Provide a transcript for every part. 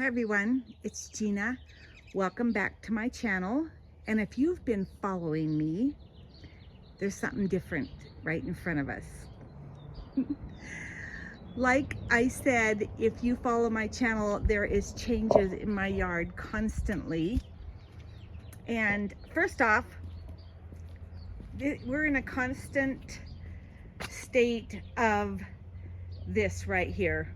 Hi everyone, it's Gina. Welcome back to my channel. And if you've been following me, there's something different right in front of us. Like I said, if you follow my channel, there is changes in my yard constantly. And first off, we're in a constant state of this right here.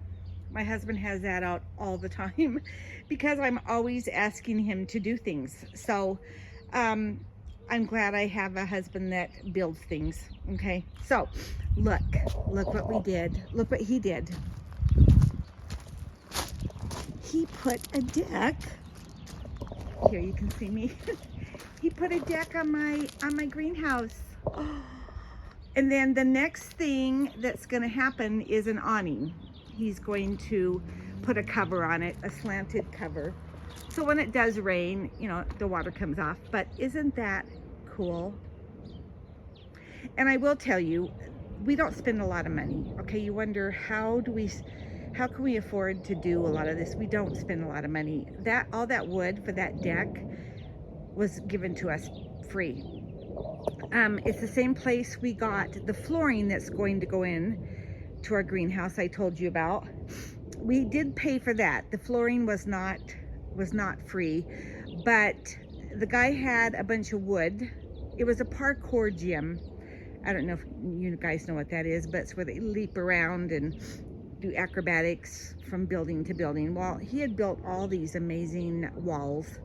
My husband has that out all the time because I'm always asking him to do things. So I'm glad I have a husband that builds things. Okay, so look what we did. Look what he did. He put a deck. Here you can see me. He put a deck on my greenhouse. And then the next thing that's going to happen is an awning. He's going to put a cover on it, a slanted cover. So when it does rain, you know, the water comes off. But isn't that cool? And I will tell you, we don't spend a lot of money. Okay, you wonder how can we afford to do a lot of this? We don't spend a lot of money. All that wood for that deck was given to us free. It's the same place we got the flooring that's going to go in to our greenhouse I told you about. We did pay for that. The flooring was not free, but the guy had a bunch of wood. It was a parkour gym. I don't know if you guys know what that is, but it's where they leap around and do acrobatics from building to building. Well, he had built all these amazing walls,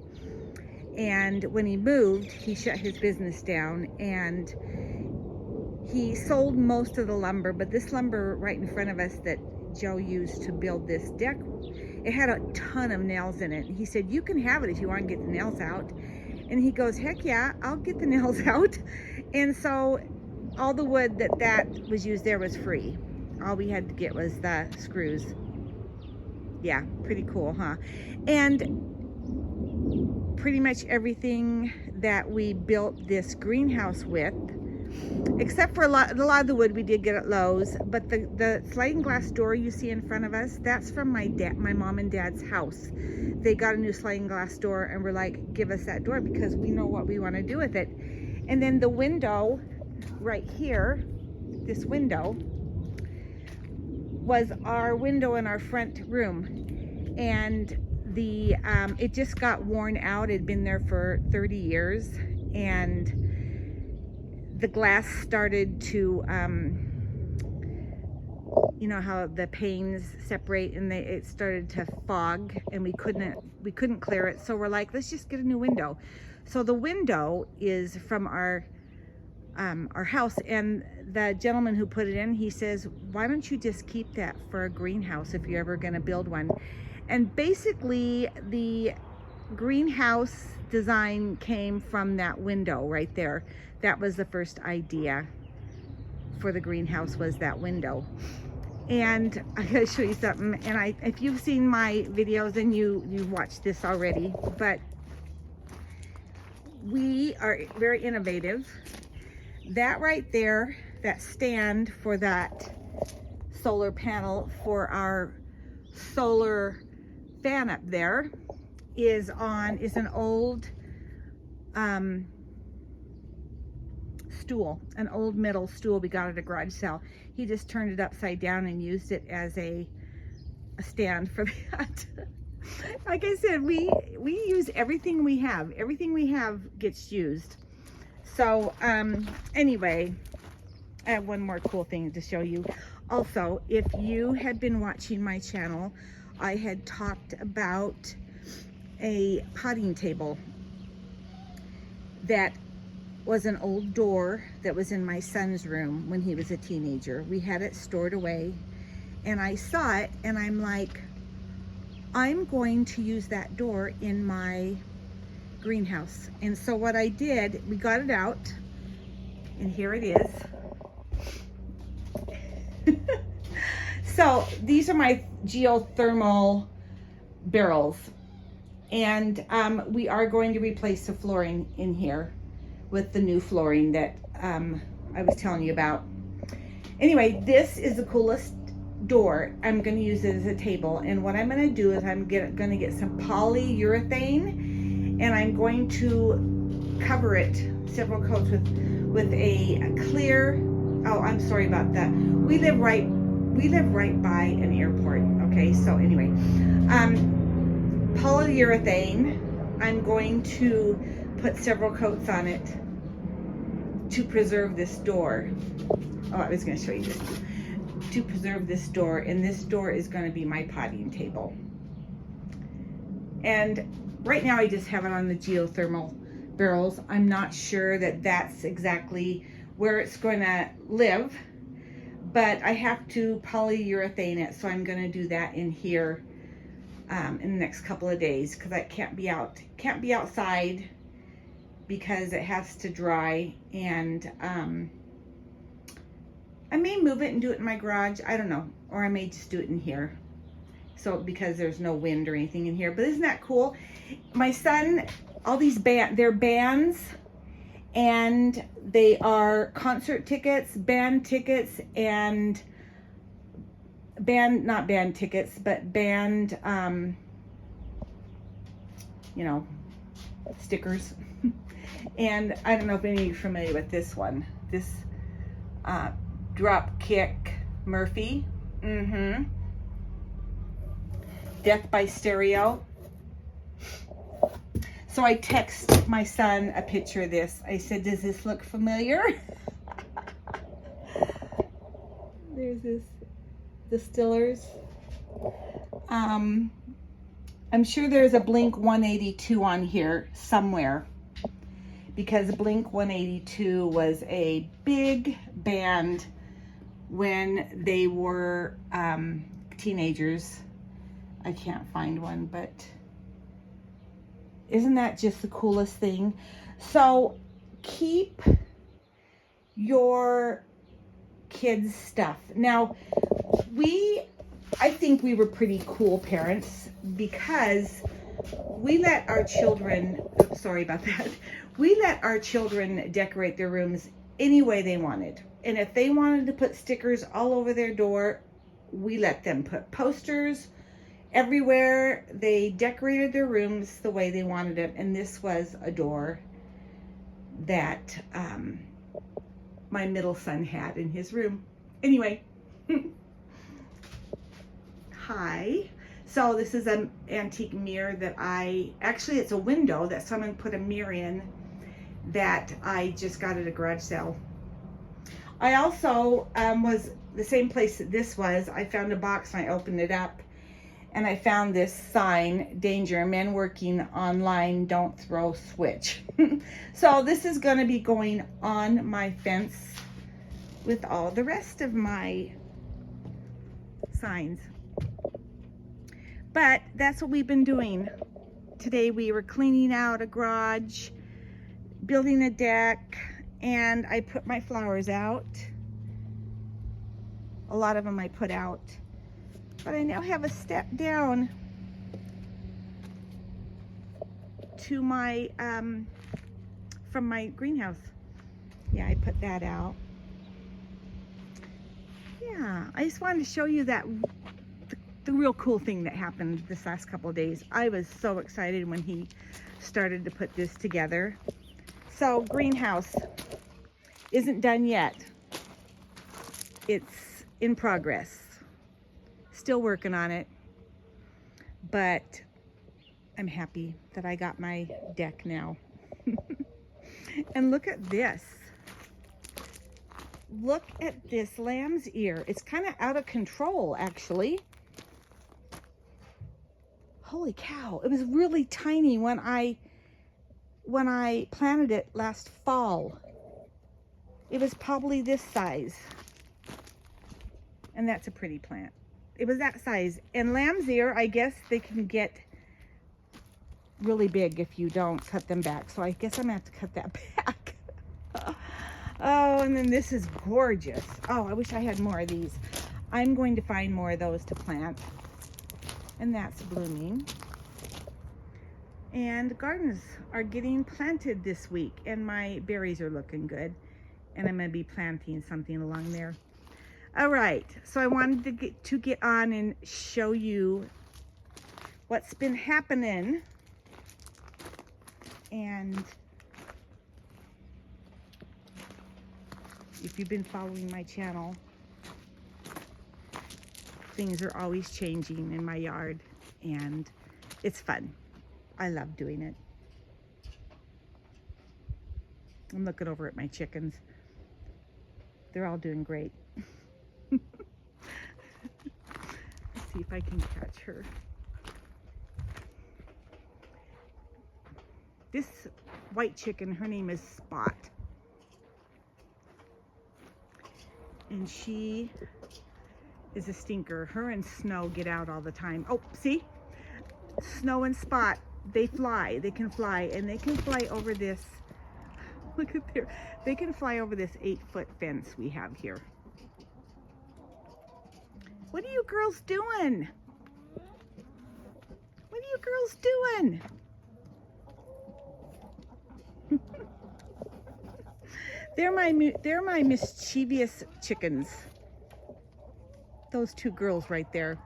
and when he moved, he shut his business down and he sold most of the lumber. But this lumber right in front of us that Joe used to build this deck, it had a ton of nails in it. He said, you can have it if you want to get the nails out. And he goes, heck yeah, I'll get the nails out. And so all the wood that was used there was free. All we had to get was the screws. Yeah, pretty cool, huh? And pretty much everything that we built this greenhouse with, except for a lot of the wood we did get at Lowe's, but the sliding glass door you see in front of us, that's from my mom and dad's house. They got a new sliding glass door and were like, give us that door because we know what we want to do with it. And then the window right here, this window was our window in our front room, and it just got worn out. It had been there for 30 years, and the glass started to, you know how the panes separate, and it started to fog, and we couldn't clear it. So we're like, let's just get a new window. So the window is from our house, and the gentleman who put it in, he says, why don't you just keep that for a greenhouse if you're ever going to build one? And basically the greenhouse design came from that window right there. That was the first idea for the greenhouse, was that window. And I gotta show you something. And if you've seen my videos, then you've watched this already, but we are very innovative. That right there, that stand for that solar panel for our solar fan up there is an old stool, an old metal stool we got at a garage sale. He just turned it upside down and used it as a stand for that. Like I said, we use everything we have. Everything we have gets used. So anyway, I have one more cool thing to show you. Also, if you had been watching my channel, I had talked about a potting table that was an old door that was in my son's room when he was a teenager. We had it stored away, and I saw it, and I'm like, I'm going to use that door in my greenhouse. And so what I did, we got it out, and here it is. So these are my geothermal barrels, and we are going to replace the flooring in here with the new flooring that I was telling you about. Anyway, this is the coolest door, I'm going to use it as a table. And what I'm going to do is I'm going to get some polyurethane, and I'm going to cover it several coats with a clear, oh, I'm sorry about that. We live right by an airport. Okay, so anyway, polyurethane, I'm going to put several coats on it to preserve this door. Oh, I was going to show you this too. To preserve this door, and this door is going to be my potting table. And right now I just have it on the geothermal barrels. I'm not sure that that's exactly where it's going to live, but I have to polyurethane it, so I'm going to do that in here in the next couple of days, because I can't be outside because it has to dry. And I may move it and do it in my garage. I don't know. Or I may just do it in here. So, because there's no wind or anything in here. But isn't that cool? My son, all these they're bands. And they are concert tickets, band tickets, and not band tickets, but band, you know, stickers. And I don't know if any of you are familiar with this one. This, Dropkick Murphy. Death by Stereo. So I text my son a picture of this. I said, does this look familiar? There's this Distillers. I'm sure there's a Blink 182 on here somewhere, because Blink 182 was a big band when they were teenagers. I can't find one, but isn't that just the coolest thing? So keep your kids' stuff. Now, I think we were pretty cool parents, because we let our children, sorry about that, we let our children decorate their rooms any way they wanted. And if they wanted to put stickers all over their door, we let them put posters everywhere. They decorated their rooms the way they wanted it. And this was a door that my middle son had in his room. Anyway. Hi. So this is an antique mirror that actually it's a window that someone put a mirror in that I just got at a garage sale. I also was the same place that this was. I found a box and I opened it up, and I found this sign, danger, men working online, don't throw switch. So this is going to be going on my fence with all the rest of my signs. But that's what we've been doing. Today we were cleaning out a garage, building a deck, and I put my flowers out. A lot of them I put out. But I now have a step down to my, from my greenhouse. Yeah, I put that out. Yeah, I just wanted to show you that the real cool thing that happened this last couple of days. I was so excited when he started to put this together. So greenhouse isn't done yet. It's in progress. Still working on it. But I'm happy that I got my deck now. And look at this. Look at this lamb's ear. It's kind of out of control, actually. Holy cow. It was really tiny when I planted it last fall. It was probably this size. And that's a pretty plant. It was that size. And lamb's ear, I guess they can get really big if you don't cut them back. So I guess I'm gonna have to cut that back. Oh, and then this is gorgeous. Oh, I wish I had more of these. I'm going to find more of those to plant. And that's blooming. And gardens are getting planted this week, and my berries are looking good. And I'm going to be planting something along there. All right, so I wanted to get on and show you what's been happening. And if you've been following my channel, things are always changing in my yard, and it's fun. I love doing it. I'm looking over at my chickens. They're all doing great. Let's see if I can catch her. This white chicken, her name is Spot. And she is a stinker. Her and Snow get out all the time. Oh, see? Snow and Spot, they fly. They can fly, and they can fly over this. Look at there. They can fly over this 8-foot fence we have here. What are you girls doing? What are you girls doing? They're my mischievous chickens. Those two girls right there.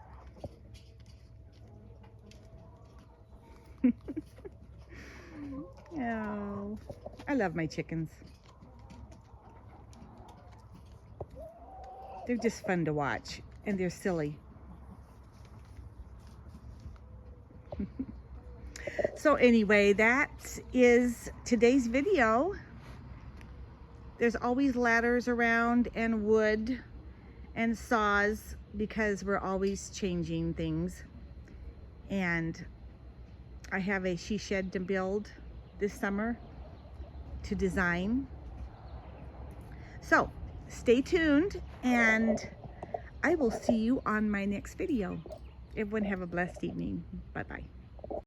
Oh, I love my chickens. They're just fun to watch, and they're silly. So anyway, that is today's video. There's always ladders around and wood and saws because we're always changing things. And I have a she shed to build this summer to design. So stay tuned, and I will see you on my next video. Everyone have a blessed evening. Bye-bye.